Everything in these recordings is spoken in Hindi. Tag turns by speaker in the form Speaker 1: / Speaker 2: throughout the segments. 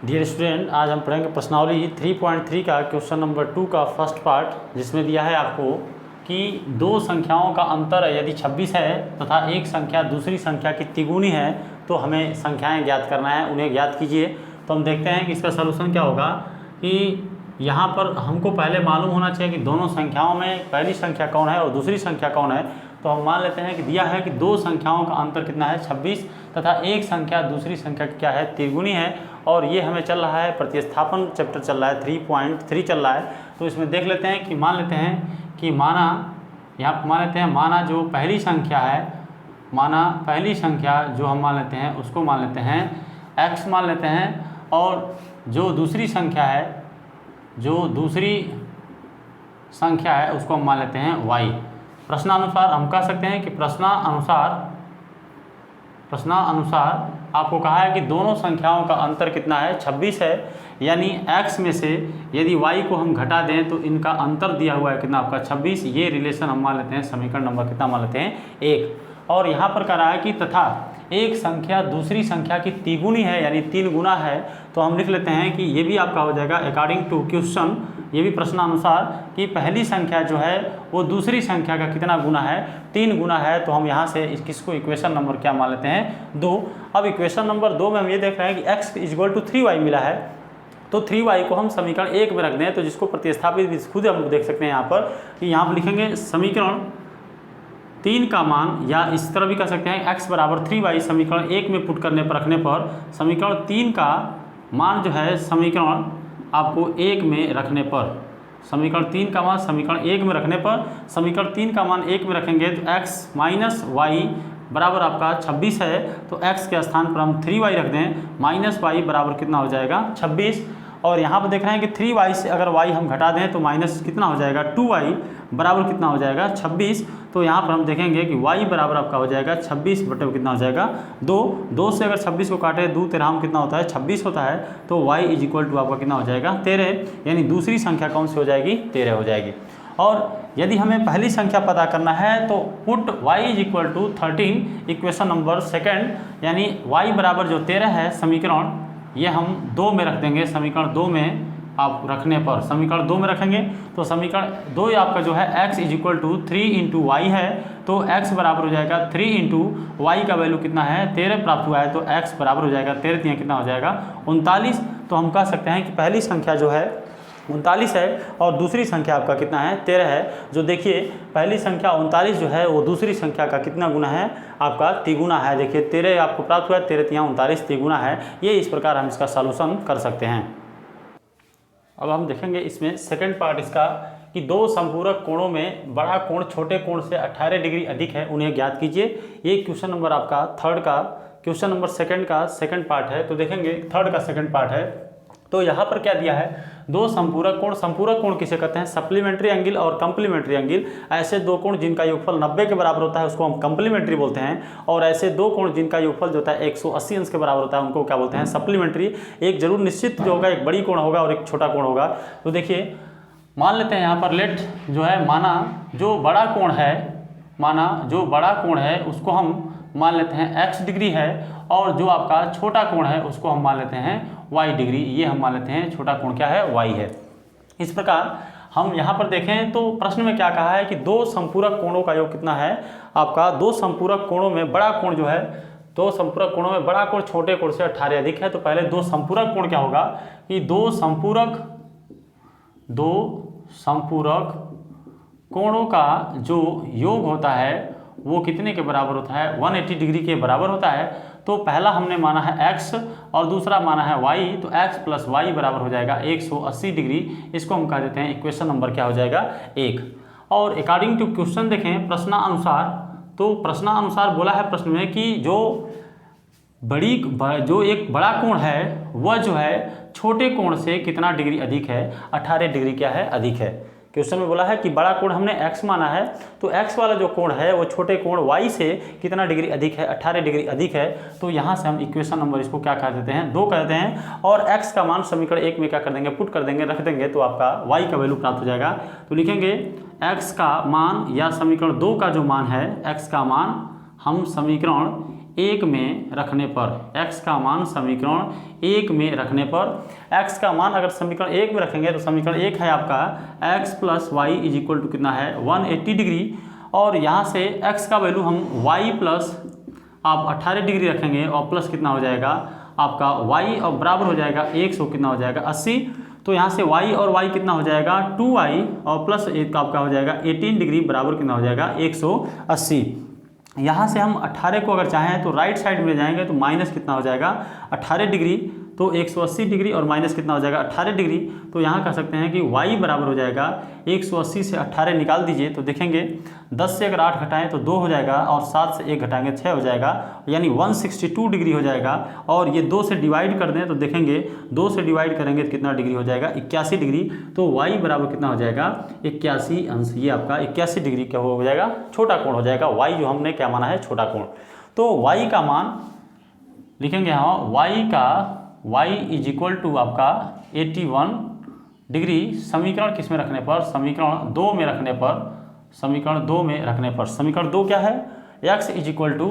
Speaker 1: डियर स्टूडेंट, आज हम पढ़ेंगे प्रश्नावली 3.3 का क्वेश्चन नंबर 2 का फर्स्ट पार्ट, जिसमें दिया है आपको कि दो संख्याओं का अंतर यदि 26 है तथा एक संख्या दूसरी संख्या की तिगुनी है तो हमें संख्याएं ज्ञात करना है, उन्हें ज्ञात कीजिए। तो हम देखते हैं कि इसका सलूशन क्या होगा कि यहाँ पर हमको पहले मालूम होना चाहिए कि दोनों संख्याओं में पहली संख्या कौन है और दूसरी संख्या कौन है। तो हम मान लेते हैं कि दिया है कि दो संख्याओं का अंतर कितना है 26 तथा एक संख्या दूसरी संख्या की क्या है तिगुनी है, और ये हमें चल रहा है प्रतिस्थापन चैप्टर चल रहा है 3.3 चल रहा है। तो इसमें देख लेते हैं कि मान लेते हैं कि माना जो पहली संख्या है, माना पहली संख्या जो हम मान लेते हैं उसको मान लेते हैं x मान लेते हैं, और जो दूसरी संख्या है उसको हम मान लेते हैं y। प्रश्नानुसार हम कह सकते हैं कि प्रश्नानुसार आपको कहा है कि दोनों संख्याओं का अंतर कितना है 26 है, यानी x में से यदि y को हम घटा दें तो इनका अंतर दिया हुआ है कितना आपका 26। ये रिलेशन हम मान लेते हैं समीकरण नंबर कितना मान लेते हैं 1। और यहाँ पर कह रहा है कि तथा एक संख्या दूसरी संख्या की तिगुनी है यानी 3 गुना है। तो हम लिख लेते हैं कि ये भी आपका हो जाएगा अकॉर्डिंग टू क्वेश्चन, ये भी प्रश्नानुसार कि पहली संख्या जो है वो दूसरी संख्या का कितना गुना है 3 गुना है। तो हम यहाँ से किसको इक्वेशन नंबर क्या मान लेते हैं 2। अब इक्वेशन नंबर 2 में हम ये देख रहे हैं कि x = 3y मिला है, तो 3y को हम समीकरण 1 में रख दें तो जिसको प्रतिस्थापित खुद हम देख सकते हैं यहाँ पर कि यहाँ पर लिखेंगे समीकरण 3 का मान, या इस तरह भी कह सकते हैं x = 3y समीकरण 1 में पुट करने पर रखने पर समीकरण 3 का मान जो है समीकरण आपको 1 में रखने पर समीकरण 3 का मान समीकरण 1 में रखने पर समीकरण 3 का मान 1 में रखेंगे तो x - y बराबर आपका 26 है। तो x के स्थान पर हम 3y रख दें, -y बराबर कितना हो जाएगा 26। और यहाँ पर देख रहे हैं कि 3y से अगर y हम घटा दें तो माइनस कितना हो जाएगा 2y बराबर कितना हो जाएगा 26। तो यहाँ पर हम देखेंगे कि y बराबर आपका हो जाएगा 26 बटे कितना हो जाएगा 2 से अगर 26 को काटे 2 13 कितना होता है 26 होता है। तो y = आपका कितना हो जाएगा 13, यानी दूसरी संख्या कौन सी हो जाएगी 13 हो जाएगी। और यदि हमें पहली संख्या पता करना है तो पुट y = 13 इक्वेशन नंबर 2, यानी y बराबर जो 13 है समीकरण ये हम 2 में रख देंगे। समीकरण 2 में आप रखने पर समीकरण 2 में रखेंगे तो समीकरण 2 आपका जो है x = 3 × y है, तो x बराबर हो जाएगा 3 × y का वैल्यू कितना है 13 प्राप्त हुआ है। तो x बराबर हो जाएगा 13 कितना हो जाएगा 39। तो हम कह सकते हैं कि पहली संख्या जो है 39 है और दूसरी संख्या आपका कितना है 13 है। जो देखिए पहली संख्या 39 जो है वो दूसरी संख्या का कितना गुना है आपका तिगुना है। देखिए 13 आपको प्राप्त हुआ है, 13 × 39 तिगुना है। ये इस प्रकार हम इसका सॉल्यूशन कर सकते हैं। अब हम देखेंगे इसमें सेकंड पार्ट इसका कि दो संपूरक कोणों में बड़ा कोण छोटे कोण से 18 डिग्री अधिक है, उन्हें ज्ञात कीजिए। ये क्वेश्चन नंबर आपका क्वेश्चन नंबर 2 का सेकंड पार्ट है। तो देखेंगे 3rd का सेकंड पार्ट है। तो यहाँ पर क्या दिया है दो संपूरक कोण किसे कहते हैं सप्लीमेंट्री एंगल और कंप्लीमेंट्री एंगल। ऐसे दो कोण जिनका योगफल 90 के बराबर होता है उसको हम कंप्लीमेंट्री बोलते हैं, और ऐसे दो कोण जिनका योगफल जो होता है 180 अंश के बराबर होता है उनको क्या बोलते हैं सप्लीमेंट्री। एक जरूर निश्चित जो होगा एक बड़ी कोण होगा और एक छोटा कोण होगा। तो देखिए मान लेते हैं यहाँ पर लेट जो है माना जो बड़ा कोण है उसको हम मान लेते हैं x डिग्री है, और जो आपका छोटा कोण है उसको हम मान लेते हैं y डिग्री। ये हम मान लेते हैं छोटा कोण क्या है y है। इस प्रकार हम यहाँ पर देखें तो प्रश्न में क्या कहा है कि दो संपूरक कोणों का योग कितना है आपका, दो संपूरक कोणों में बड़ा कोण जो है दो संपूरक कोणों में बड़ा कोण छोटे कोण से 18 अधिक है। तो पहले दो संपूरक कोण क्या होगा कि दो संपूरक कोणों का जो योग होता है वो कितने के बराबर होता है 180 डिग्री के बराबर होता है। तो पहला हमने माना है x और दूसरा माना है y, तो x + y बराबर हो जाएगा 180 डिग्री। इसको हम कह देते हैं इक्वेशन नंबर क्या हो जाएगा 1। और अकॉर्डिंग टू क्वेश्चन देखें प्रश्नानुसार, तो प्रश्नानुसार बोला है प्रश्न में कि जो एक बड़ा कोण है वह जो है छोटे कोण से कितना डिग्री अधिक है 18 डिग्री क्या है अधिक है। क्वेश्चन में बोला है कि बड़ा कोण हमने x माना है, तो x वाला जो कोण है वो छोटे कोण y से कितना डिग्री अधिक है 18 डिग्री अधिक है। तो यहाँ से हम इक्वेशन नंबर इसको क्या कह देते हैं 2 कहते हैं, और x का मान समीकरण 1 में क्या कर देंगे पुट कर देंगे रख देंगे, तो आपका y का वैल्यू प्राप्त हो जाएगा। तो लिखेंगे x का मान या समीकरण 2 का जो मान है x का मान हम समीकरण 1 में रखने पर, x का मान समीकरण 1 में रखने पर, x का मान अगर समीकरण 1 में रखेंगे तो समीकरण 1 है आपका x plus y is equal to कितना है 180 डिग्री, और यहाँ से x का वैल्यू हम y प्लस आप 18 डिग्री रखेंगे और प्लस कितना हो जाएगा आपका y और बराबर हो जाएगा 100 कितना हो जाएगा 80। तो यहाँ से y और y कितना हो जाएगा 2y और प्लस एक आपका हो जाएगा 18 डिग्री बराबर कितना हो जाएगा 180। यहाँ से हम 18 को अगर चाहें तो राइट साइड में जाएंगे तो माइनस कितना हो जाएगा 18 डिग्री, तो 180 डिग्री और माइनस कितना हो जाएगा 18 डिग्री। तो यहाँ कह सकते हैं कि y बराबर हो जाएगा 180 से 18 निकाल दीजिए तो देखेंगे 10 से अगर 8 घटाएं तो 2 हो जाएगा और 7 से 1 घटाएंगे 6 हो जाएगा, यानी 162 डिग्री हो जाएगा। और ये 2 से डिवाइड कर दें तो देखेंगे 2 से डिवाइड करेंगे तो कितना डिग्री हो जाएगा 81 डिग्री। तो y बराबर कितना हो जाएगा 81 अंश, ये आपका 81 डिग्री क्या हो जाएगा छोटा कोण हो जाएगा, y जो हमने क्या माना है छोटा कोण। तो y का मान लिखेंगे यहाँ y इज इक्वल टू आपका 81 डिग्री समीकरण किस में रखने पर, समीकरण 2 में रखने पर, समीकरण 2 में रखने पर। समीकरण 2 क्या है, x इज इक्वल टू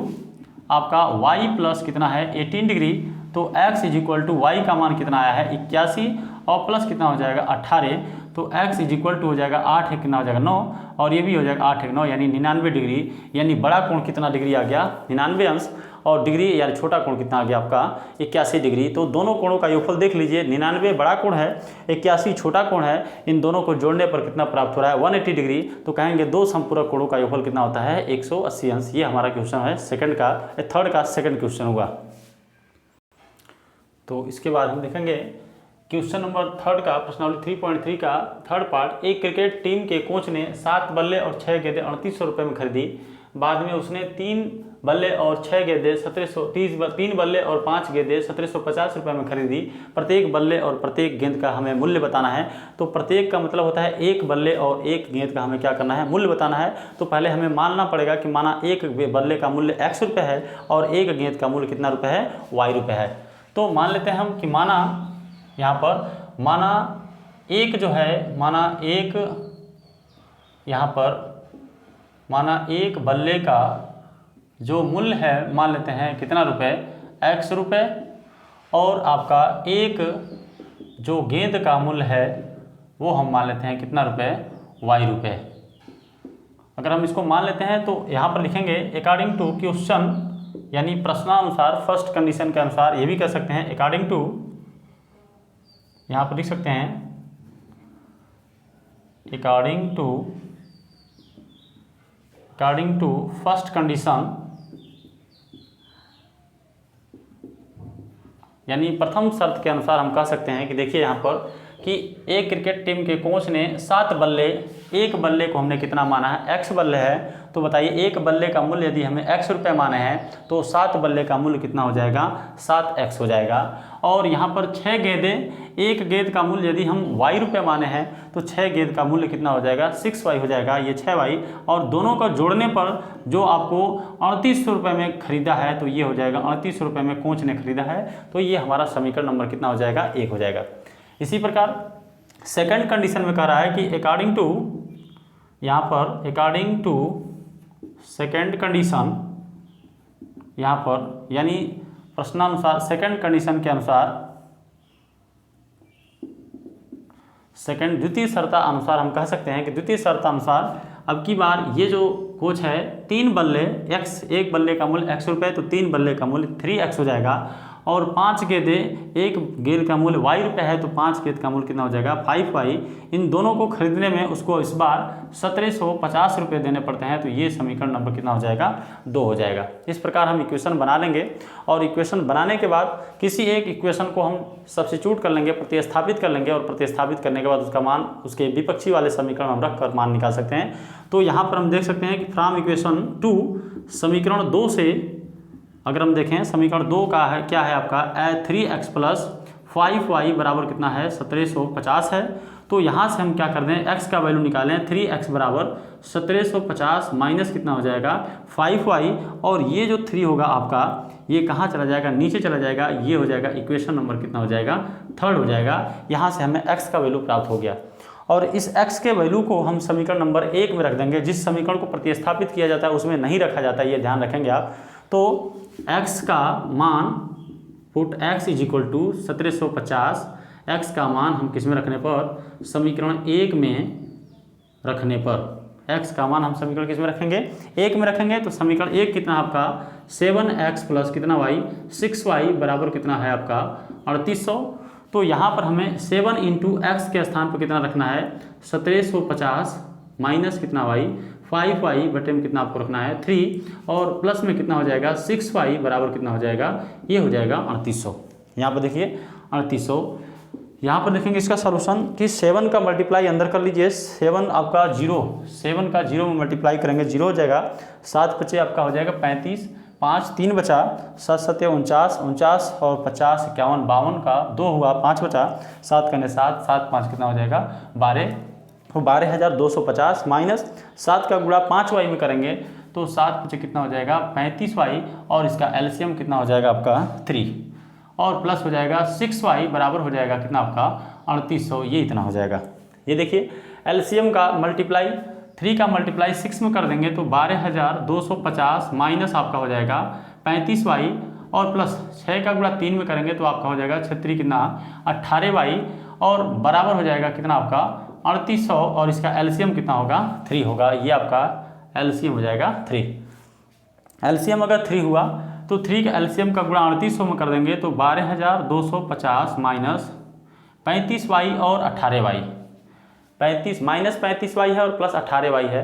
Speaker 1: आपका y प्लस कितना है 18 डिग्री, तो x is equal to y का मान कितना आया है 81 और प्लस कितना हो जाएगा 18, तो x इज इक्वल टू हो जाएगा 8 कितना हो जाएगा 9 और ये भी हो जाएगा 8 9 यानी 99 डिग्री, यानी बड़ा कोण कितना डिग्री आ गया 99 अंश और डिग्री यानी छोटा कोण कितना आ गया आपका 81 डिग्री। तो दोनों कोणों का योगफल देख लीजिए, 99 बड़ा कोण है 81 छोटा कोण है, इन दोनों को जोड़ने पर कितना प्राप्त हो रहा है 180 डिग्री। तो कहेंगे दो समपूरक कोणों का योगफल कितना होता है 180 अंश। ये हमारा क्वेश्चन है थर्ड का सेकंड क्वेश्चन हुआ। तो इसके बाद हम देखेंगे क्वेश्चन नंबर थर्ड का प्रश्नावली 3.3 का थर्ड पार्ट। एक क्रिकेट टीम के कोच ने 7 बल्ले और 6 गेंदें 3800 रुपये में खरीदी। बाद में उसने 3 बल्ले और 6 गेंदें 3 बल्ले और 5 गेंदें 1750 रुपये में खरीदी। प्रत्येक बल्ले और प्रत्येक गेंद का हमें मूल्य बताना है। तो प्रत्येक का मतलब होता है एक बल्ले और एक गेंद का हमें क्या करना है मूल्य बताना है। तो पहले हमें मानना पड़ेगा कि माना एक बल्ले का मूल्य x रुपये है और एक गेंद का मूल्य कितना रुपये है y रुपये है। तो मान लेते हैं हम कि माना यहाँ पर माना एक जो है माना एक यहाँ पर माना एक बल्ले का जो मूल्य है मान लेते हैं कितना रुपए x रुपये और आपका एक जो गेंद का मूल्य है वो हम मान लेते हैं कितना रुपए y रुपये। अगर हम इसको मान लेते हैं तो यहाँ पर लिखेंगे अकॉर्डिंग टू क्वेश्चन यानी प्रश्नानुसार फर्स्ट कंडीशन के अनुसार, ये भी कह सकते हैं अकॉर्डिंग टू, यहाँ पर लिख सकते हैं अकॉर्डिंग टू फर्स्ट कंडीशन यानी प्रथम शर्त के अनुसार हम कह सकते हैं कि देखिए यहाँ पर कि एक क्रिकेट टीम के कोच ने 7 बल्ले, एक बल्ले को हमने कितना माना है x बल्ले है। तो बताइए एक बल्ले का मूल्य यदि हमें x रुपये माने हैं तो 7 बल्ले का मूल्य कितना हो जाएगा 7x हो जाएगा। और यहाँ पर 6 गेंदें, एक गेंद का मूल्य यदि हम y रुपये माने हैं तो 6 गेंद का मूल्य कितना हो जाएगा 6y हो जाएगा, ये 6y। और दोनों का जोड़ने पर जो आपको 3800 रुपये में खरीदा है तो ये हो जाएगा 3800 रुपये में कोच ने खरीदा है। तो ये हमारा समीकरण नंबर कितना हो जाएगा 1 हो जाएगा। इसी प्रकार सेकंड कंडीशन में कह रहा है कि अकॉर्डिंग टू, यहाँ पर अकॉर्डिंग टू सेकंड कंडीशन, यहाँ पर यानी प्रश्नानुसार सेकंड कंडीशन के अनुसार, सेकंड द्वितीय शर्त अनुसार हम कह सकते हैं कि द्वितीय शर्त अनुसार अब की बार ये जो कोच है 3 बल्ले x, एक बल्ले का मूल्य x रुपये तो 3 बल्ले का मूल्य 3x हो जाएगा। और 5 गेंदें, एक गेंद का मूल्य y रुपये है तो 5 गेंद का मूल्य कितना हो जाएगा 5y। इन दोनों को खरीदने में उसको इस बार 1750 रुपये देने पड़ते हैं। तो ये समीकरण नंबर कितना हो जाएगा 2 हो जाएगा। इस प्रकार हम इक्वेशन बना लेंगे और इक्वेशन बनाने के बाद किसी एक इक्वेशन को हम सब्स्टिट्यूट कर लेंगे, प्रतिस्थापित कर लेंगे और प्रतिस्थापित करने के बाद उसका मान उसके विपक्षी वाले समीकरण हम रख कर मान निकाल सकते हैं। तो यहाँ पर हम देख सकते हैं कि फ्रॉम इक्वेशन 2 समीकरण 2 से अगर हम देखें समीकरण 2 का है क्या है आपका 3x प्लस 5y बराबर कितना है 1750 है। तो यहाँ से हम क्या कर दें x का वैल्यू निकालें, 3x बराबर 1750 माइनस कितना हो जाएगा 5y और ये जो 3 होगा आपका ये कहाँ चला जाएगा नीचे चला जाएगा, ये हो जाएगा इक्वेशन नंबर कितना हो जाएगा 3rd हो जाएगा। यहाँ से हमें x का वैल्यू प्राप्त हो गया और इस x के वैल्यू को हम समीकरण नंबर 1 में रख देंगे। जिस समीकरण को प्रतिस्थापित किया जाता है उसमें नहीं रखा जाता है, ये ध्यान रखेंगे आप। तो x का मान put x is equal to 1750, x का मान हम किस में रखने पर, समीकरण 1 में रखने पर, x का मान हम समीकरण किस में रखेंगे, 1 में रखेंगे। तो समीकरण 1 कितना आपका 7x प्लस कितना y 6y बराबर कितना है आपका 3800। तो यहाँ पर हमें 7 इंटू एक्स के स्थान पर कितना रखना है 1750 माइनस कितना y 5y बटे में कितना आपको रखना है 3 और प्लस में कितना हो जाएगा 6y बराबर कितना हो जाएगा, ये हो जाएगा 3800। यहाँ पर देखिए 3800। यहाँ पर देखेंगे इसका सॉल्यूशन कि 7 का मल्टीप्लाई अंदर कर लीजिए, 7 आपका 7 का 0 में मल्टीप्लाई करेंगे 0 हो जाएगा, 7 बचे आपका हो जाएगा 35, 5 3 बचा, 7 7 49, 49 और 50 51 52 का 2 हुआ, 5 बचा, 7 करने 7, 7 5 कितना हो जाएगा 12, तो 12,250 माइनस 7 का गुणा 5y में करेंगे तो 7 बचे कितना हो जाएगा 35y और इसका एलसीएम कितना हो जाएगा आपका 3 और प्लस हो जाएगा 6y बराबर हो जाएगा कितना आपका 3800, ये इतना हो जाएगा। ये देखिए एलसीएम का मल्टीप्लाई 3 का मल्टीप्लाई 6 में कर देंगे तो 12,250 माइनस आपका हो जाएगा 35y और प्लस 6 का गुणा 3 में करेंगे तो आपका हो जाएगा 36 कितना 18y और बराबर हो जाएगा कितना आपका 3800 और इसका एलसीएम कितना होगा 3 होगा। ये आपका एलसीएम हो जाएगा 3। एलसीएम अगर 3 हुआ तो 3 का एलसीएम का गुणा 3800 में कर देंगे तो 12,250 माइनस 35y और 18y, 35 माइनस 35y है और प्लस 18y है,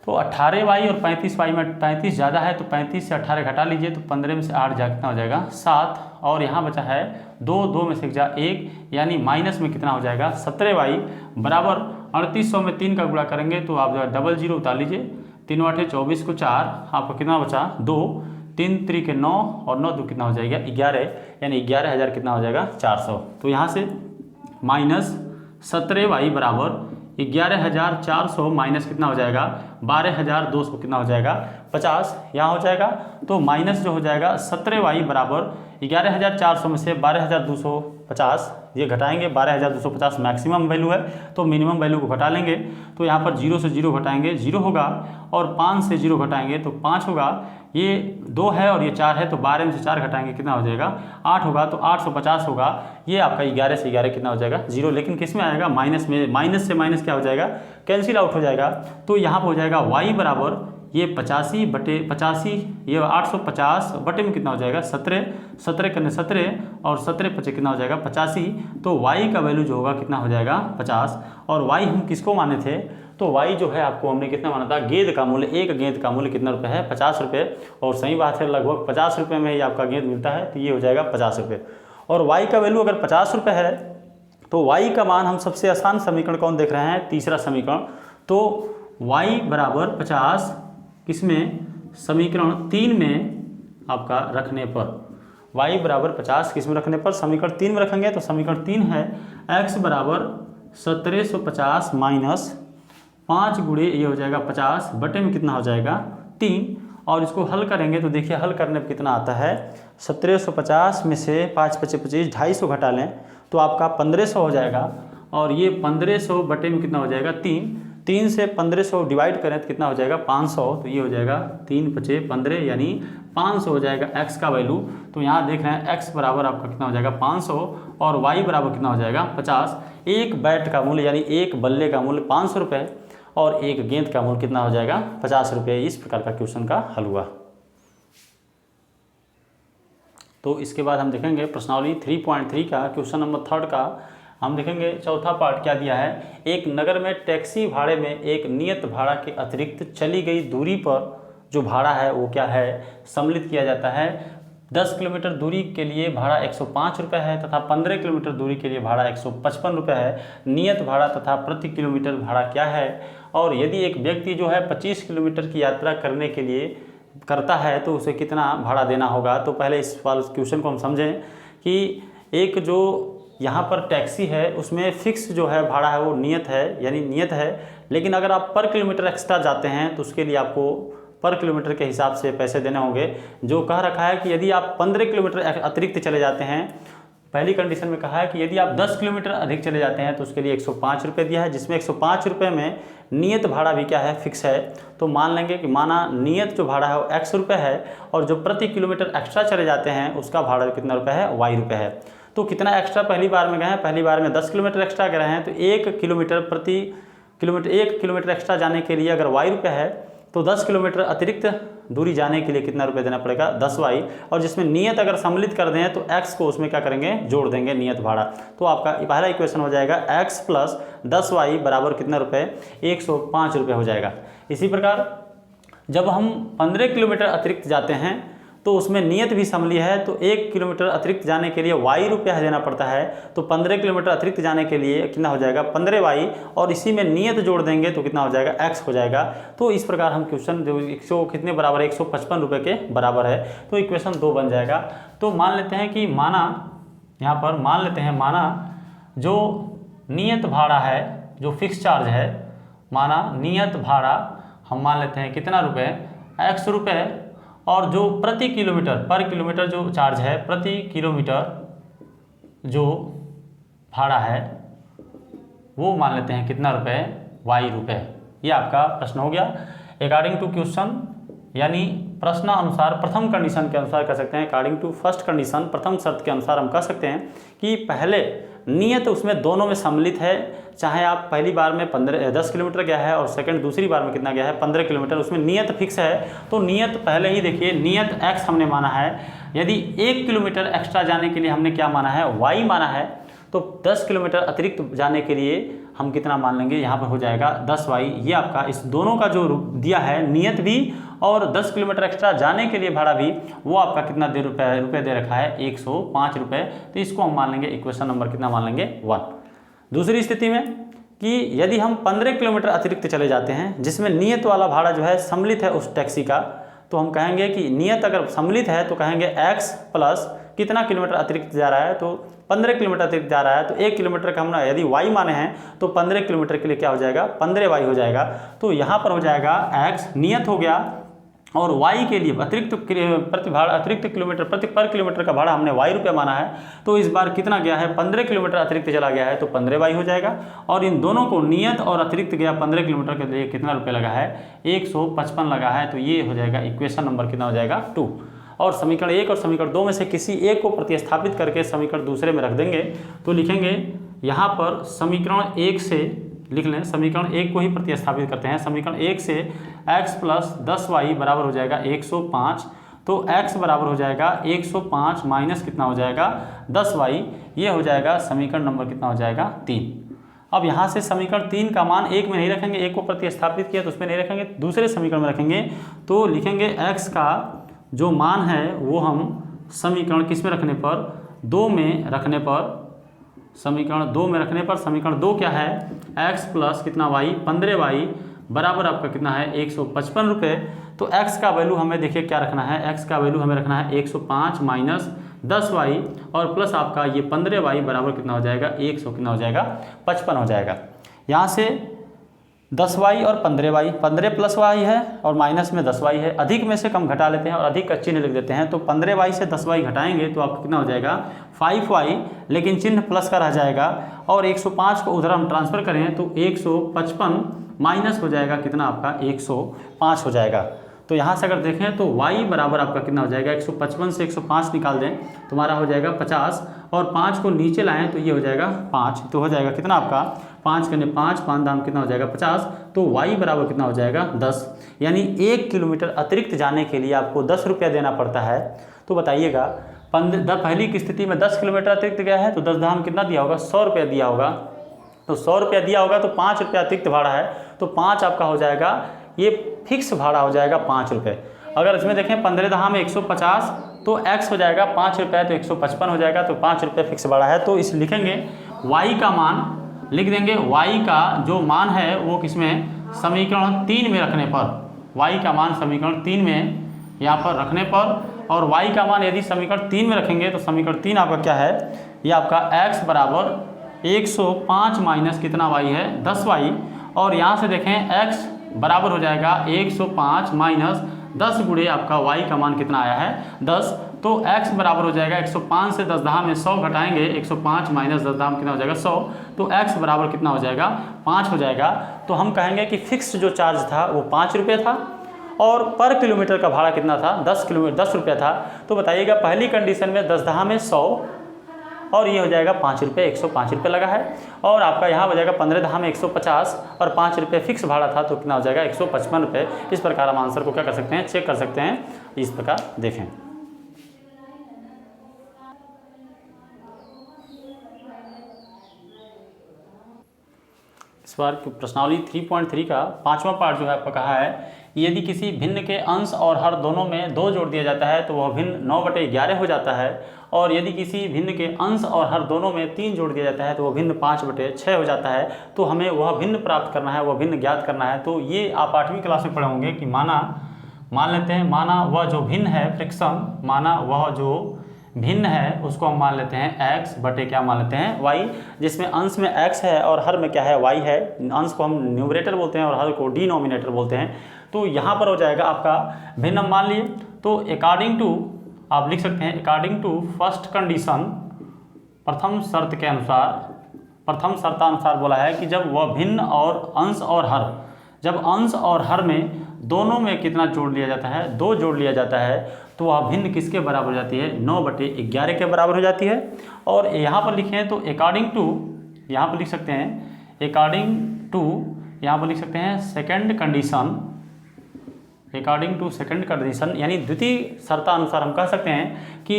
Speaker 1: तो 18y और 35y में 35 ज़्यादा है तो 35 से 18 घटा लीजिए तो 15 में से 8 जा कितना हो जाएगा 7 और यहाँ बचा है 2 में से 1 यानी माइनस में कितना हो जाएगा 17y बराबर 3800 में 3 का गुणा करेंगे तो आप जो है 00 उतार लीजिए, 3 8 24 को 4 आपको कितना बचा 2, 3 3 के 9 और 9 2 कितना हो जाएगा 11 यानी 11,000 कितना हो जाएगा 400। तो यहाँ से माइनस 17y बराबर 11,400 माइनस कितना हो जाएगा 12,200 कितना हो जाएगा 50, यहाँ हो जाएगा तो माइनस जो हो जाएगा 17y बराबर 11,400 में से 12,250 ये घटाएंगे, 12,250 मैक्सिमम वैल्यू है तो मिनिमम वैल्यू को घटा लेंगे तो यहाँ पर 0 से 0 घटाएंगे 0 होगा और 5 से 0 घटाएंगे तो 5 होगा, ये 2 है और ये 4 है तो 12 में से 4 घटाएंगे कितना हो जाएगा 8 होगा तो 850 होगा। ये आपका 11 से 11 कितना हो जाएगा 0, लेकिन किस में आएगा माइनस में, माइनस से माइनस क्या हो जाएगा कैंसिल आउट हो जाएगा। तो यहाँ पर हो जाएगा y बराबर ये 85 बटे 85 ये 850 बटे में कितना हो जाएगा 17, 17 करने 17 और 17 पचे कितना हो जाएगा 85, तो y का वैल्यू जो होगा कितना हो जाएगा 50 और y हम किसको माने थे तो y जो है आपको हमने कितना माना था गेंद का मूल्य, एक गेंद का मूल्य कितना रुपये है 50 रुपये और सही बात है लगभग 50 रुपये में ही आपका गेंद मिलता है तो ये हो जाएगा 50 रुपये और y का वैल्यू अगर 50 रुपये है तो y का मान हम सबसे आसान समीकरण कौन देख रहे हैं तीसरा समीकरण, तो y बराबर 50 किसमें समीकरण 3 में आपका रखने पर, y बराबर 50 किस में रखने पर समीकरण 3 में रखेंगे तो समीकरण 3 है x बराबर 1750 माइनस 5 गुणे ये हो जाएगा 50 बटे में कितना हो जाएगा 3 और इसको हल करेंगे तो देखिए हल करने पर कितना आता है 1750 में से 5 पचे 25 250 घटा लें तो आपका 1500 हो जाएगा और ये 1500 बटे में कितना हो जाएगा 3 से 1500 डिवाइड करें तो कितना हो जाएगा 500, तो ये हो जाएगा 3 पचे 15 यानी 500 हो जाएगा x का वैल्यू। तो यहाँ देख रहे हैं x बराबर आपका कितना हो जाएगा 500 और y बराबर कितना हो जाएगा 50। एक बैट का मूल्य यानी एक बल्ले का मूल्य 500 रुपये और एक गेंद का मूल्य कितना हो जाएगा 50 रुपये। इस प्रकार का क्वेश्चन का हल हुआ। तो इसके बाद हम देखेंगे प्रश्नावली 3.3 का क्वेश्चन नंबर 3 का हम देखेंगे चौथा पार्ट क्या दिया है। एक नगर में टैक्सी भाड़े में एक नियत भाड़ा के अतिरिक्त चली गई दूरी पर जो भाड़ा है वो क्या है सम्मिलित किया जाता है। 10 किलोमीटर दूरी के लिए भाड़ा 105 रुपये है तथा 15 किलोमीटर दूरी के लिए भाड़ा 155 रुपये है। नियत भाड़ा तथा प्रति किलोमीटर भाड़ा क्या है। और यदि एक व्यक्ति जो है 25 किलोमीटर की यात्रा करने के लिए करता है तो उसे कितना भाड़ा देना होगा। तो पहले इस क्वेश्चन को हम समझें कि एक जो यहाँ पर टैक्सी है उसमें फिक्स जो है भाड़ा है वो नियत है यानी नियत है, लेकिन अगर आप पर किलोमीटर एक्स्ट्रा जाते हैं तो उसके लिए आपको पर किलोमीटर के हिसाब से पैसे देने होंगे। जो कह रखा है कि यदि आप 15 किलोमीटर अतिरिक्त चले जाते हैं पहली कंडीशन में कहा है कि यदि आप 10 किलोमीटर अधिक चले जाते हैं तो उसके लिए 105 रुपये दिया है, जिसमें 105 रुपये में नियत भाड़ा भी क्या है, फिक्स है। तो मान लेंगे कि माना नियत जो भाड़ा है वो x रुपये है और जो प्रति किलोमीटर एक्स्ट्रा चले जाते हैं उसका भाड़ा कितना रुपये है, y रुपये है। तो कितना एक्स्ट्रा पहली बार में गए हैं, पहली बार में 10 किलोमीटर एक्स्ट्रा गए हैं, तो 1 किलोमीटर एक्स्ट्रा जाने के लिए अगर y रुपये है तो 10 किलोमीटर अतिरिक्त दूरी जाने के लिए कितना रुपये देना पड़ेगा, 10y। और जिसमें नियत अगर सम्मिलित कर दें तो x को उसमें क्या करेंगे, जोड़ देंगे नियत भाड़ा। तो आपका पहला इक्वेशन हो जाएगा x प्लस 10y बराबर कितना रुपये, 105 रुपये हो जाएगा। इसी प्रकार जब हम 15 किलोमीटर अतिरिक्त जाते हैं तो उसमें नियत भी सम्मिलित है, तो 1 किलोमीटर अतिरिक्त जाने के लिए y रुपया देना पड़ता है। तो 15 किलोमीटर अतिरिक्त जाने के लिए कितना हो जाएगा, 15y, और इसी में नियत जोड़ देंगे तो कितना हो जाएगा, x हो जाएगा। तो इस प्रकार हम क्वेश्चन जो 100 कितने बराबर है, 155 रुपये के बराबर है। तो इक्वेशन 2 बन जाएगा। तो मान लेते हैं कि माना यहाँ पर मान लेते हैं, माना जो नियत भाड़ा है, जो फिक्स चार्ज है, माना नियत भाड़ा हम मान लेते हैं कितना रुपये, x रुपये, और जो प्रति किलोमीटर पर किलोमीटर जो चार्ज है, प्रति किलोमीटर जो भाड़ा है वो मान लेते हैं कितना रुपये, y रुपये। ये आपका प्रश्न हो गया। अकॉर्डिंग टू क्वेश्चन यानी प्रश्न अनुसार प्रथम कंडीशन के अनुसार कह सकते हैं, अकॉर्डिंग टू फर्स्ट कंडीशन प्रथम शर्त के अनुसार हम कह सकते हैं कि पहले नियत उसमें दोनों में सम्मिलित है, चाहे आप पहली बार में 10 किलोमीटर गया है और सेकंड दूसरी बार में कितना गया है, 15 किलोमीटर, उसमें नियत फिक्स है। तो नियत पहले ही देखिए, नियत x हमने माना है। यदि 1 किलोमीटर एक्स्ट्रा जाने के लिए हमने क्या माना है, y माना है, तो 10 किलोमीटर अतिरिक्त जाने के लिए हम कितना मान लेंगे, यहाँ पर हो जाएगा 10y। ये आपका इस दोनों का जो दिया है, नियत भी और 10 किलोमीटर एक्स्ट्रा जाने के लिए भाड़ा भी, वो आपका कितना रुपये दे रखा है, 105 रुपये। तो इसको हम मान लेंगे इक्वेशन नंबर कितना मान लेंगे, 1। दूसरी स्थिति में कि यदि हम 15 किलोमीटर अतिरिक्त चले जाते हैं जिसमें नियत वाला भाड़ा जो है सम्मिलित है उस टैक्सी का, तो हम कहेंगे कि नियत अगर सम्मिलित है तो कहेंगे x प्लस कितना किलोमीटर अतिरिक्त जा रहा है, तो 15 किलोमीटर अतिरिक्त जा रहा है, तो 1 किलोमीटर का हमने यदि y माने हैं तो 15 किलोमीटर के लिए क्या हो जाएगा, 15y हो जाएगा। तो यहाँ पर हो जाएगा x नियत हो गया और y के लिए अतिरिक्त किलोमीटर पर किलोमीटर का भाड़ा हमने y रुपया माना है। तो इस बार कितना गया है, 15 किलोमीटर अतिरिक्त चला गया है तो 15y हो जाएगा। और इन दोनों को नियत और अतिरिक्त गया 15 किलोमीटर के लिए कितना रुपया लगा है, 155 लगा है। तो ये हो जाएगा इक्वेशन नंबर कितना हो जाएगा, 2। और समीकरण 1 और समीकरण 2 में से किसी एक को प्रतिस्थापित करके समीकरण दूसरे में रख देंगे। तो लिखेंगे यहाँ पर समीकरण 1 से लिख लें, समीकरण 1 को ही प्रतिस्थापित करते हैं। समीकरण 1 से x प्लस 10y बराबर हो जाएगा 105। तो x बराबर हो जाएगा 105 माइनस कितना हो जाएगा, 10y। ये हो जाएगा समीकरण नंबर कितना हो जाएगा, 3। अब यहाँ से समीकरण 3 का मान 1 में नहीं रखेंगे, 1 को प्रतिस्थापित किया तो उसमें नहीं रखेंगे, दूसरे समीकरण में रखेंगे। तो लिखेंगे x का जो मान है वो हम समीकरण किस में रखने पर, 2 में रखने पर, समीकरण 2 में रखने पर समीकरण 2 क्या है, x प्लस कितना y, 15y बराबर आपका कितना है, 155 रुपये। तो x का वैल्यू हमें देखिए क्या रखना है, x का वैल्यू हमें रखना है 105 माइनस 10y और प्लस आपका ये 15y बराबर कितना हो जाएगा, 100 कितना हो जाएगा, 55 हो जाएगा। यहाँ से 10y और 15y, 15 प्लस y है और माइनस में 10y है, अधिक में से कम घटा लेते हैं और अधिक का चिन्ह लिख देते हैं। तो 15y से 10y घटाएंगे तो आपको कितना हो जाएगा, 5y, लेकिन चिन्ह प्लस का रह जाएगा। और 105 को उधर हम ट्रांसफ़र करें तो 155 माइनस हो जाएगा कितना आपका, 105 हो जाएगा। तो यहाँ से अगर देखें तो y बराबर आपका कितना हो जाएगा, 155 से 105 निकाल दें तो हमारा हो जाएगा 50 और 5 को नीचे लाएं तो ये हो जाएगा 5। तो हो जाएगा कितना आपका, 5 करने 5 दाम कितना हो जाएगा 50। तो y बराबर कितना हो जाएगा, 10। यानी 1 किलोमीटर अतिरिक्त जाने के लिए आपको 10 रुपया देना पड़ता है। तो बताइएगा पहली की स्थिति में 10 किलोमीटर अतिरिक्त गया है तो 10 दाम कितना दिया होगा, 100 रुपया दिया होगा। तो 100 रुपया दिया होगा तो 5 रुपया अतिरिक्त भाड़ा है, तो 5 आपका हो जाएगा, ये फिक्स भाड़ा हो जाएगा 5 रुपये। अगर इसमें देखें 15 दहाम 150 तो x हो जाएगा 5 रुपये, तो 155 हो जाएगा। तो 5 रुपये फिक्स भाड़ा है। तो इस लिखेंगे y का मान लिख देंगे, y का जो मान है वो किसमें, समीकरण 3 में रखने पर, y का मान समीकरण 3 में यहाँ पर रखने पर, और y का मान यदि समीकरण 3 में रखेंगे तो समीकरण 3 आपका क्या है, ये आपका x बराबर 105 माइनस कितना y है, 10y। और यहाँ से देखें x बराबर हो जाएगा 105 माइनस 10 गुणे आपका y का मान कितना आया है 10। तो x बराबर हो जाएगा 105 से 10 दहा में 100 घटाएंगे, 105 माइनस 10 दहा में कितना हो जाएगा 100। तो x बराबर कितना हो जाएगा 5 हो जाएगा। तो हम कहेंगे कि फिक्स जो चार्ज था वो 5 रुपये था और पर किलोमीटर का भाड़ा कितना था 10 रुपये था। तो बताइएगा पहली कंडीशन में 10 दहा में 100 और ये हो जाएगा 5 रुपये, 105 रुपये लगा है। और आपका यहाँ हो जाएगा 15 दहा में 150 और 5 रुपये फिक्स भाड़ा था तो कितना हो जाएगा 155 रुपये। इस प्रकार हम आंसर को क्या कर सकते हैं चेक कर सकते हैं। इस प्रकार देखें। इस बार प्रश्नावली 3.3 का 5वां पार्ट जो है आपका कहा है यदि किसी भिन्न के अंश और हर दोनों में 2 जोड़ दिया जाता है तो वह भिन्न 9/11 हो जाता है। और यदि किसी भिन्न के अंश और हर दोनों में 3 जोड़ दिया जाता है तो वह भिन्न 5/6 हो जाता है। तो हमें वह भिन्न प्राप्त करना है, वह भिन्न ज्ञात करना है। तो ये आप 8वीं क्लास में पढ़े होंगे कि मान लेते हैं माना वह जो भिन्न है फ्रिक्शन, माना वह जो भिन्न है उसको हम मान लेते हैं x बटे क्या मान लेते हैं y, जिसमें अंश में x है और हर में क्या है y है। अंश को हम न्यूमरेटर बोलते हैं और हर को डिनोमिनेटर बोलते हैं। तो यहाँ पर हो जाएगा आपका भिन्न हम मान लिए। तो अकॉर्डिंग टू आप लिख सकते हैं अकॉर्डिंग टू फर्स्ट कंडीशन, प्रथम शर्त के अनुसार, प्रथम शर्तानुसार बोला है कि जब वह भिन्न और अंश और हर, जब अंश और हर में दोनों में कितना जोड़ लिया जाता है 2 जोड़ लिया जाता है तो वह भिन्न किसके बराबर हो जाती है 9/11 के बराबर हो जाती है। और यहाँ पर लिखें तो अकॉर्डिंग टू, यहाँ पर लिख सकते हैं अकॉर्डिंग टू, यहाँ पर लिख सकते हैं second condition, according to second condition यानी द्वितीय शर्तानुसार हम कह सकते हैं कि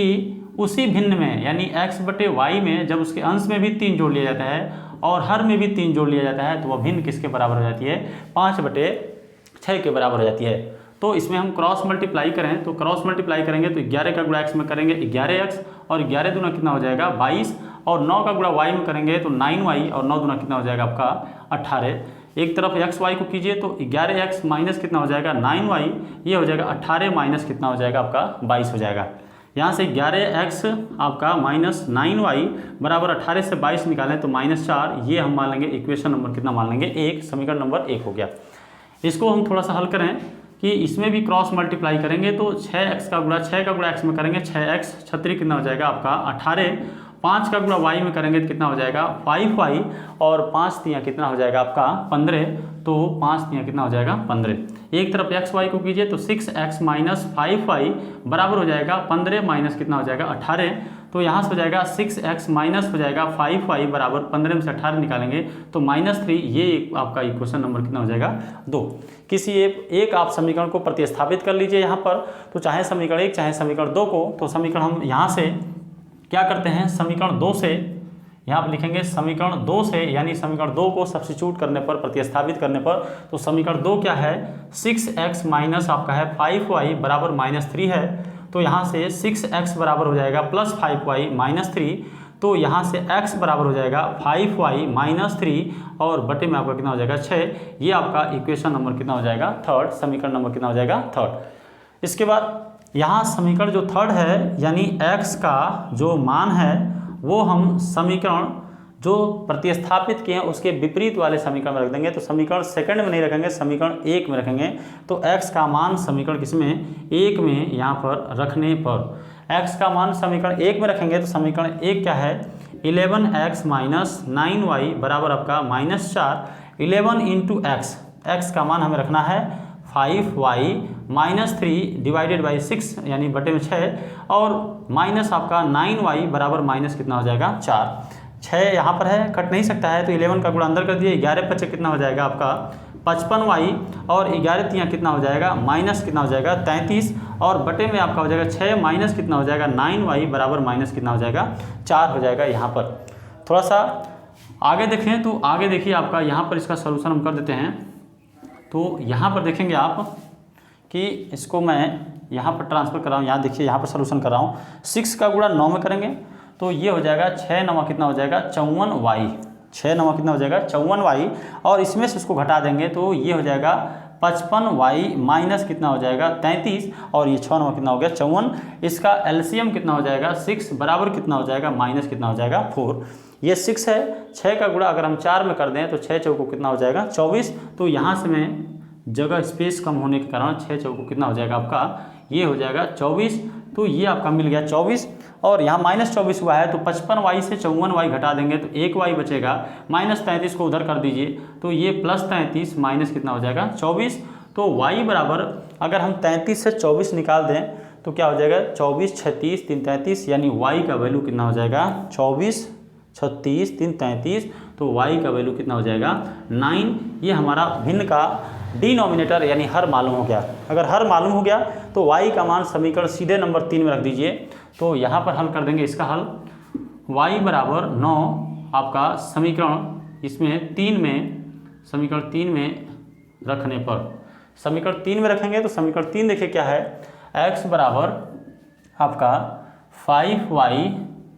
Speaker 1: उसी भिन्न में यानी x/y में जब उसके अंश में भी 3 जोड़ लिया जाता है और हर में भी 3 जोड़ लिया जाता है तो वह भिन्न किसके बराबर हो जाती है 5/6 के बराबर हो जाती है। तो इसमें हम क्रॉस मल्टीप्लाई करें तो क्रॉस मल्टीप्लाई करेंगे तो 11 का गुणा x में करेंगे 11x और 11 दूना कितना हो जाएगा 22 और 9 का गुणा y में करेंगे तो 9y और 9 दूना कितना हो जाएगा आपका 18। एक तरफ x y को कीजिए तो 11x माइनस कितना हो जाएगा 9y, ये हो जाएगा 18 माइनस कितना हो जाएगा आपका 22 हो जाएगा। यहाँ से 11x आपका माइनस 9y बराबर 18 से 22 निकालें तो -4, ये हम मान लेंगे इक्वेशन नंबर कितना मान लेंगे 1, समीकरण नंबर 1 हो गया। इसको हम थोड़ा सा हल करें कि इसमें भी क्रॉस मल्टीप्लाई करेंगे तो 6 का गुणा x में करेंगे 6x, 36 कितना हो जाएगा आपका 18, 5 का गुणा y में करेंगे तो कितना हो जाएगा 5y और 5 तियाँ कितना हो जाएगा आपका 15, तो 5 तियाँ कितना हो जाएगा 15। एक तरफ x y को कीजिए तो 6x माइनस 5y बराबर हो जाएगा 15 माइनस कितना हो जाएगा 18। तो यहाँ से हो जाएगा 6x माइनस हो जाएगा 5y बराबर 15 में से 18 निकालेंगे तो -3, ये आपका इक्वेशन नंबर कितना हो जाएगा 2। किसी एक आप समीकरण को प्रतिस्थापित कर लीजिए यहाँ पर, तो चाहे समीकरण 1 चाहे समीकरण 2 को, तो समीकरण हम यहाँ से क्या करते हैं समीकरण 2 से यहाँ पर लिखेंगे समीकरण 2 से, यानी समीकरण 2 को सब्स्टिट्यूट करने पर, प्रतिस्थापित करने पर, तो समीकरण 2 क्या है 6x माइनस आपका है 5y बराबर -3 है। तो यहाँ से 6x बराबर हो जाएगा प्लस 5y -3, तो यहाँ से x बराबर हो जाएगा 5y -3 और बटे में आपका कितना हो जाएगा 6। ये आपका इक्वेशन नंबर कितना हो जाएगा 3rd, समीकरण नंबर कितना हो जाएगा 3rd। इसके बाद यहाँ समीकरण जो 3rd है यानी x का जो मान है वो हम समीकरण जो प्रतिस्थापित किए हैं उसके विपरीत वाले समीकरण में रख देंगे। तो समीकरण 2nd में नहीं रखेंगे, समीकरण 1 में रखेंगे। तो x का मान समीकरण किसमें 1 में यहाँ पर रखने पर x का मान समीकरण 1 में रखेंगे तो समीकरण 1 क्या है 11x माइनस 9y बराबर आपका -4। 11 इंटू x का मान हमें रखना है 5y -3 डिवाइडेड बाई 6 यानी बटे में 6 और माइनस आपका 9y बराबर माइनस कितना हो जाएगा 4। 6 यहाँ पर है, कट नहीं सकता है तो 11 का गुणा अंदर कर दिए, 11 × 5 कितना हो जाएगा आपका 55y और 11 तियाँ कितना हो जाएगा माइनस कितना हो जाएगा 33 और बटे में आपका हो जाएगा 6 माइनस कितना हो जाएगा 9y बराबर माइनस कितना हो जाएगा 4 हो जाएगा। यहाँ पर थोड़ा सा आगे देखें तो आगे देखिए आपका यहाँ पर इसका सलूशन हम कर देते हैं। तो यहाँ पर देखेंगे आप कि इसको मैं यहाँ पर ट्रांसफर कर रहा हूँ, यहाँ देखिए यहाँ पर सलूशन कर रहा हूँ। 6 का गुणा 9 में करेंगे तो ये हो जाएगा 6 9 कितना हो जाएगा 54y, 6 9 कितना हो जाएगा 54y और इसमें से उसको घटा देंगे तो ये हो जाएगा 55y माइनस कितना हो जाएगा 33 और ये 6 9 कितना हो गया 54। इसका एलसीएम कितना हो जाएगा 6 बराबर कितना हो जाएगा माइनस कितना हो जाएगा 4। ये 6 है, 6 का गुणा अगर हम 4 में कर दें तो 6 चौको कितना हो जाएगा 24। तो यहाँ से मैं जगह स्पेस कम होने के कारण 6 चौको कितना हो जाएगा आपका, ये हो जाएगा 24। तो ये आपका मिल गया 24, और यहाँ -24 हुआ है तो 55y से 54y घटा देंगे तो 1y बचेगा। -33 को उधर कर दीजिए तो ये +33 माइनस कितना हो जाएगा 24। तो y बराबर अगर हम 33 से 24 निकाल दें तो क्या हो जाएगा 24 36 3 33, यानी y का वैल्यू कितना हो जाएगा 24 36 3 33। तो y का वैल्यू कितना हो जाएगा 9। ये हमारा भिन्न का डिनोमिनेटर यानी हर मालूम हो गया। अगर हर मालूम हो गया तो y का मान समीकरण सीधे नंबर 3 में रख दीजिए। तो यहाँ पर हल कर देंगे इसका हल, y बराबर 9 आपका समीकरण इसमें 3 में, समीकरण 3 में रखने पर, समीकरण 3 में रखेंगे तो समीकरण 3 देखिए क्या है, x बराबर आपका 5y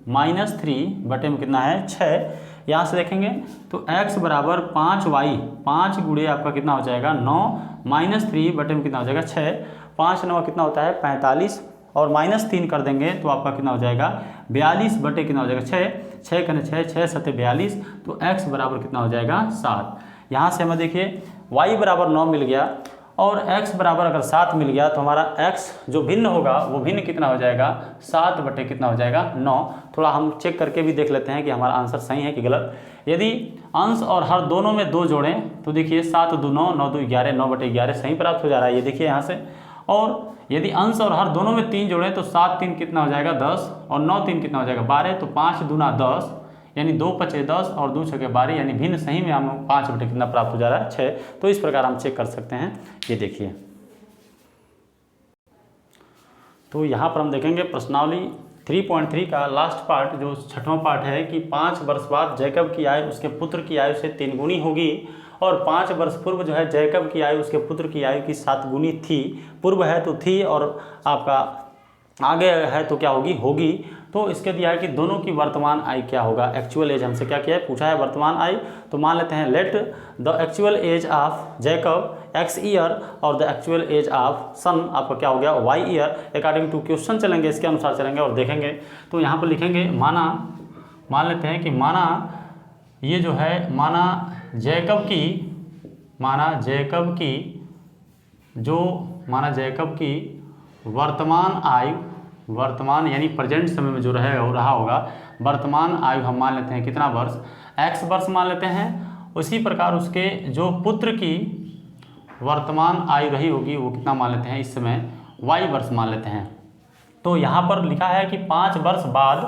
Speaker 1: - 3 बटे में कितना है 6। यहाँ से देखेंगे तो x बराबर 5y, 5 गुणे आपका कितना हो जाएगा 9 - 3 बटे में कितना हो जाएगा 6। 5 9 कितना होता है 45, और -3 कर देंगे तो आपका कितना हो जाएगा 42 बटे कितना हो जाएगा 6। 6 कने 6 6 7 42, तो x बराबर कितना हो जाएगा 7। यहाँ से हमें देखिए y बराबर 9 मिल गया और x बराबर अगर 7 मिल गया तो हमारा x जो भिन्न होगा वो भिन्न कितना हो जाएगा 7 बटे कितना हो जाएगा 9। थोड़ा हम चेक करके भी देख लेते हैं कि हमारा आंसर सही है कि गलत। यदि अंश और हर दोनों में 2 जोड़ें तो देखिए 7 2 9 9 2 11, 9 बटे 11 सही प्राप्त हो जा रहा है, ये देखिए यहाँ से। और यदि अंश और हर दोनों में 3 जोड़ें तो 7 3 कितना हो जाएगा 10, और 9 3 कितना हो जाएगा 12, तो 5 दूना 10 यानी 2 पचे 10 और 2 छके 12, यानी भिन्न सही में हम 5 बटे कितना प्राप्त हो जा रहा है 6। तो इस प्रकार हम चेक कर सकते हैं, ये देखिए। तो यहाँ पर हम देखेंगे प्रश्नावली 3.3 का लास्ट पार्ट, जो 6वां पार्ट है कि 5 वर्ष बाद जैकब की आयु उसके पुत्र की आयु से 3 गुनी होगी, और 5 वर्ष पूर्व जो है जैकब की आयु उसके पुत्र की आयु की 7 गुनी थी। पूर्व है तो थी, और आपका आगे है तो क्या होगी, होगी। तो इसके दिया है कि दोनों की वर्तमान आयु क्या होगा, एक्चुअल एज हमसे क्या किया है, पूछा है वर्तमान आयु। तो मान लेते हैं let the actual age of Jacob x year और the actual age of son आपका क्या हो गया y year, according to question चलेंगे, इसके अनुसार चलेंगे और देखेंगे। तो यहाँ पर लिखेंगे मान लेते हैं कि ये जो है माना जैकब की वर्तमान आयु, वर्तमान यानी प्रेजेंट समय में जो रहा होगा वर्तमान आयु हम मान लेते हैं कितना वर्ष, x वर्ष मान लेते हैं। उसी प्रकार उसके जो पुत्र की वर्तमान आयु रही होगी वो कितना मान लेते हैं इस समय y वर्ष मान लेते हैं। तो यहाँ पर लिखा है कि 5 वर्ष बाद,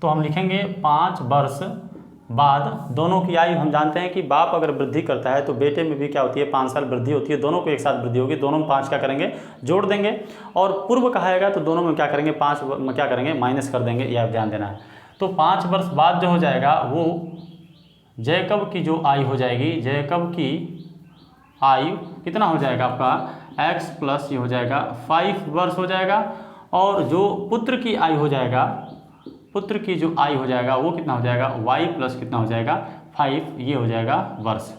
Speaker 1: तो हम लिखेंगे 5 वर्ष बाद दोनों की आयु हम जानते हैं कि बाप अगर वृद्धि करता है तो बेटे में भी क्या होती है 5 साल वृद्धि होती है, दोनों को एक साथ वृद्धि होगी, दोनों में 5 क्या करेंगे जोड़ देंगे, और पूर्व कहाएगा तो दोनों में क्या करेंगे 5 में क्या करेंगे माइनस कर देंगे, यह आप ध्यान देना है। तो 5 वर्ष बाद जो हो जाएगा वो जैकब की जो आयु हो जाएगी, जैकब की आयु कितना हो जाएगा आपका x प्लस ये हो जाएगा 5 वर्ष हो जाएगा, और जो पुत्र की आयु हो जाएगा, पुत्र की जो आयु हो जाएगा वो कितना हो जाएगा y प्लस कितना हो जाएगा 5, ये हो जाएगा वर्ष।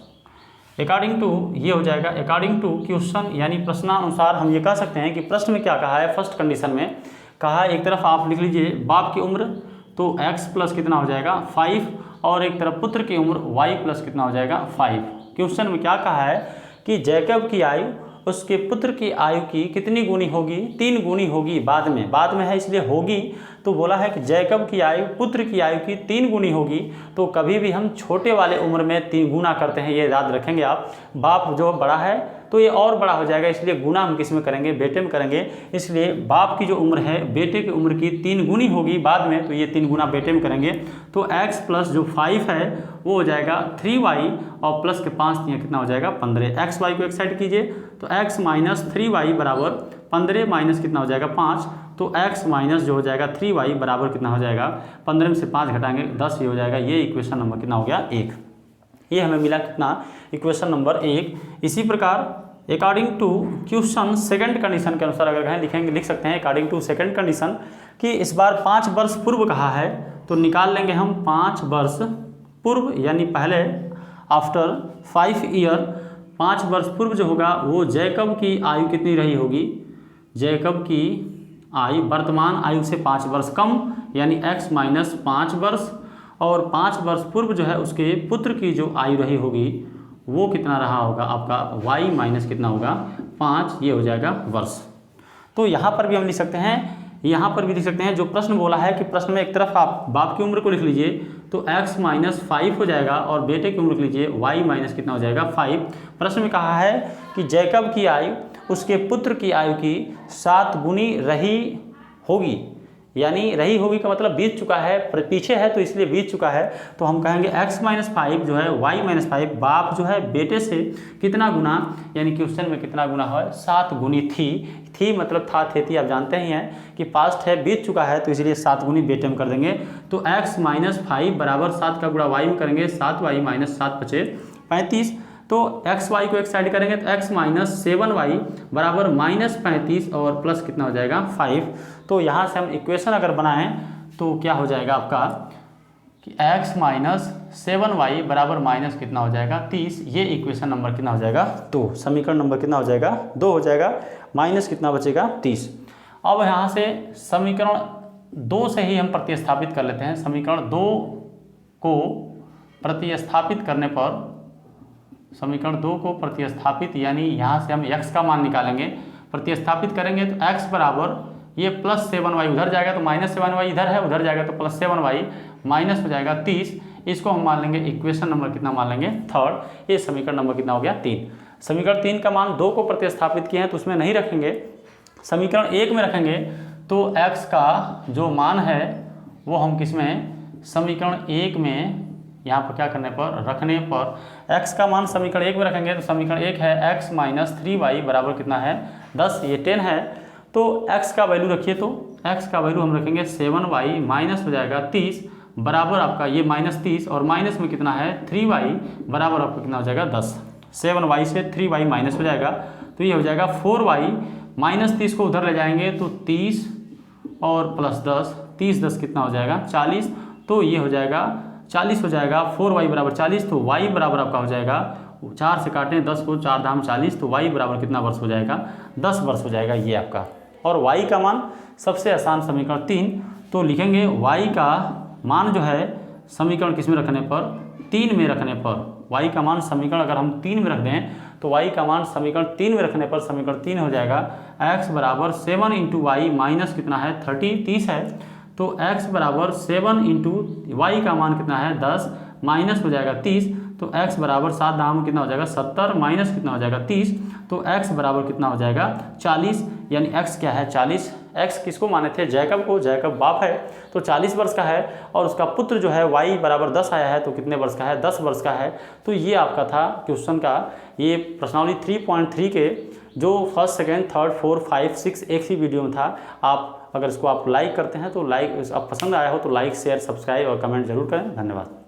Speaker 1: अकॉर्डिंग टू ये हो जाएगा अकॉर्डिंग टू क्वेश्चन, यानी प्रश्नानुसार हम ये कह सकते हैं कि प्रश्न में क्या कहा है, फर्स्ट कंडीशन में कहा एक तरफ आप लिख लीजिए बाप की उम्र तो x प्लस कितना हो जाएगा 5, और एक तरफ पुत्र की उम्र y प्लस कितना हो जाएगा 5। क्वेश्चन में क्या कहा है कि जैकब की आयु उसके पुत्र की आयु की कितनी गुनी होगी, 3 गुनी होगी। बाद में है इसलिए होगी, तो बोला है कि जैकब की आयु पुत्र की आयु की 3 गुनी होगी। तो कभी भी हम छोटे वाले उम्र में 3 गुना करते हैं, ये याद रखेंगे आप। बाप जो बड़ा है तो ये और बड़ा हो जाएगा, इसलिए गुना हम किस में करेंगे, बेटे में करेंगे। इसलिए बाप की जो उम्र है बेटे की उम्र की 3 गुनी होगी बाद में, तो ये 3 गुना बेटे में करेंगे। तो x प्लस जो 5 है वो हो जाएगा 3y, और प्लस के 5 दिए कितना हो जाएगा 15। एक्स वाई को एक साइड कीजिए तो x माइनस 3y बराबर 15 माइनस कितना हो जाएगा 5, तो x माइनस जो हो जाएगा 3y बराबर कितना हो जाएगा 15 में से 5 घटाएंगे 10, ये हो जाएगा। ये इक्वेशन नंबर कितना हो गया 1, ये हमें मिला कितना इक्वेशन नंबर 1। इसी प्रकार according to question second condition के अनुसार अगर कहें लिख सकते हैं अकॉर्डिंग टू सेकंड कंडीशन कि इस बार 5 वर्ष पूर्व कहा है, तो निकाल लेंगे हम 5 वर्ष पूर्व, यानी पहले आफ्टर 5 ईयर 5 वर्ष पूर्व जो होगा वो जैकब की आयु कितनी रही होगी, जैकब की आयु वर्तमान आयु से 5 वर्ष कम, यानी x माइनस 5 वर्ष, और 5 वर्ष पूर्व जो है उसके पुत्र की जो आयु रही होगी वो कितना रहा होगा आपका y माइनस कितना होगा 5, ये हो जाएगा वर्ष। तो यहाँ पर भी हम लिख सकते हैं, यहाँ पर भी लिख सकते हैं। जो प्रश्न बोला है कि प्रश्न में एक तरफ आप बाप की उम्र को लिख लीजिए तो x माइनस 5 हो जाएगा और बेटे की उम्र लिख लीजिए y माइनस कितना हो जाएगा 5। प्रश्न में कहा है कि जैकब की आयु उसके पुत्र की आयु की 7 गुनी रही होगी, यानी रही होगी का मतलब बीत चुका है, पीछे है तो इसलिए बीत चुका है। तो हम कहेंगे x माइनस 5 जो है y माइनस 5 बाप जो है बेटे से कितना गुना, यानी क्वेश्चन में कितना गुना है 7 गुनी थी मतलब था थी आप जानते ही हैं कि पास्ट है, बीत चुका है, तो इसलिए 7 गुनी बेटे में कर देंगे। तो x माइनस 5 बराबर 7 का गुणा y में करेंगे 7y माइनस 7 बचे 35। तो एक्स वाई को एक साइड करेंगे तो x माइनस 7y बराबर माइनस 35 और प्लस कितना हो जाएगा 5। तो यहाँ से हम इक्वेशन अगर बनाएं तो क्या हो जाएगा आपका कि x माइनस 7y बराबर माइनस कितना हो जाएगा 30। ये इक्वेशन नंबर कितना हो जाएगा 2, समीकरण नंबर कितना हो जाएगा 2 हो जाएगा, माइनस कितना बचेगा 30। अब यहाँ से समीकरण 2 से ही हम प्रतिस्थापित कर लेते हैं। समीकरण 2 को प्रतिस्थापित करने पर, समीकरण 2 को प्रतिस्थापित यानी यहाँ से हम x का मान निकालेंगे, प्रतिस्थापित करेंगे तो x बराबर ये प्लस 7y उधर जाएगा तो माइनस 7y इधर है, उधर जाएगा तो प्लस 7y माइनस हो जाएगा 30। इसको हम मान लेंगे इक्वेशन नंबर कितना मान लेंगे 3। ये समीकरण नंबर कितना हो गया 3। समीकरण 3 का मान 2 को प्रतिस्थापित किए हैं तो उसमें नहीं रखेंगे, समीकरण 1 में रखेंगे। तो x का जो मान है वो हम किसमें, समीकरण 1 में यहाँ पर क्या करने पर, रखने पर x का मान समीकरण 1 में रखेंगे। तो समीकरण 1 है x माइनस 3y बराबर कितना है 10, ये 10 है। तो x का वैल्यू रखिए, तो x का वैल्यू हम रखेंगे 7y माइनस हो जाएगा 30 बराबर आपका ये माइनस 30 और माइनस में कितना है 3y बराबर आपका कितना हो जाएगा 10। 7y से 3y माइनस हो जाएगा तो ये हो जाएगा 4y माइनस 30 को उधर ले जाएंगे तो 30 और प्लस 10, 30 10 कितना हो जाएगा 40। तो ये हो जाएगा 40 हो जाएगा, 4y बराबर 40। तो y बराबर आपका हो जाएगा, 4 से काटें 10 को, 4 दाम 40, तो y बराबर कितना वर्ष हो जाएगा 10 वर्ष हो जाएगा ये आपका। और y का मान सबसे आसान समीकरण 3, तो लिखेंगे y का मान जो है समीकरण किस में रखने पर, 3 में रखने पर। y का मान समीकरण अगर हम 3 में रख दें तो y का मान समीकरण 3 में रखने पर समीकरण 3 हो जाएगा x बराबर 7 इंटू वाई माइनस कितना है 30 है। तो x बराबर 7 इंटू वाई का मान कितना है 10 माइनस हो जाएगा 30। तो x बराबर 7 दाम कितना हो जाएगा 70 माइनस कितना हो जाएगा 30। तो x बराबर कितना हो जाएगा 40, यानी x क्या है 40। x किसको माने थे, जैकब को, जैकब बाप है तो 40 वर्ष का है और उसका पुत्र जो है y बराबर 10 आया है तो कितने वर्ष का है 10 वर्ष का है। तो ये आपका था क्वेश्चन का, ये प्रश्नावली 3.3 के जो फर्स्ट सेकेंड थर्ड 4 5 6 एक ही वीडियो में था। आप अगर इसको आप लाइक करते हैं तो लाइक, आप पसंद आया हो तो लाइक शेयर सब्सक्राइब और कमेंट जरूर करें। धन्यवाद।